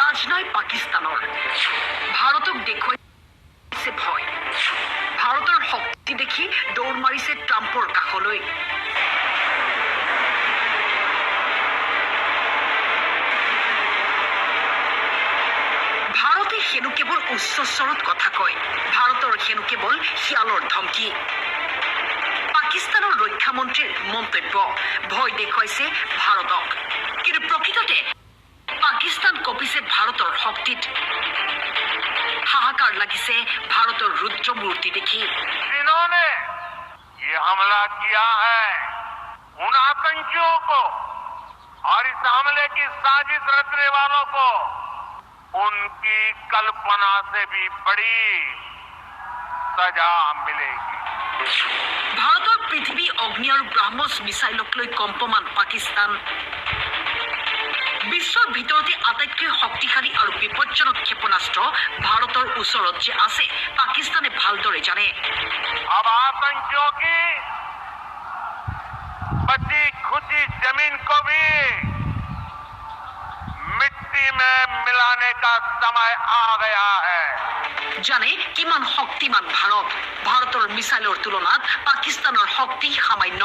লাজ নাই পাকিস্তানৰ ভাৰতক দেখুৱাইছে ভয় ভাৰতৰ শক্তি দেখি দৌৰ মাৰিছে ট্ৰাম্পৰ কাষলৈ ভাৰতে হেনো কেৱল উচ্চ স্বৰত কথা কয় ভাৰতৰ হেনো কেৱল শিয়ালৰ ধমকি পাকিস্তানৰ ৰক্ষা মন্ত্ৰীৰ মন্তব্য ভয় দেখুৱাইছে ভাৰতক কিন্তু প্ৰকৃততে পাকিস্তান কঁপিছে ভাৰতৰ শক্তিত হাহাকাৰ লাগিছে ভাৰতৰ ৰুদ্ৰ মূৰ্তি দেখি जिन्होंने ये हमला किया है उन आतंकियों को और इस हमले की साजिश रचने वालों को उनकी कल्पना से भी बड़ी सजा मिलेगी ভাৰতৰ পৃথিৱী অগ্নি আৰু ব্ৰাহ্মছ মিছাইলক লৈ কম্পমান পাকিস্তান বিশ্বৰ ভিতৰতে আটাইতকৈ শক্তিশালী আৰু বিপজ্জনক ক্ষেপণাস্ত্ৰ ভাৰতৰ ওচৰত যে আছে পাকিস্তানে ভালদৰে জানে अब आतंकियों की बची खुची जमीन को भी मिट्टी में मिलाने का समय आ गया है জানে কিমান শক্তিমান ভাৰতৰ মিছাইলৰ তুলনাত পাকিস্তানৰ শক্তি সামান্য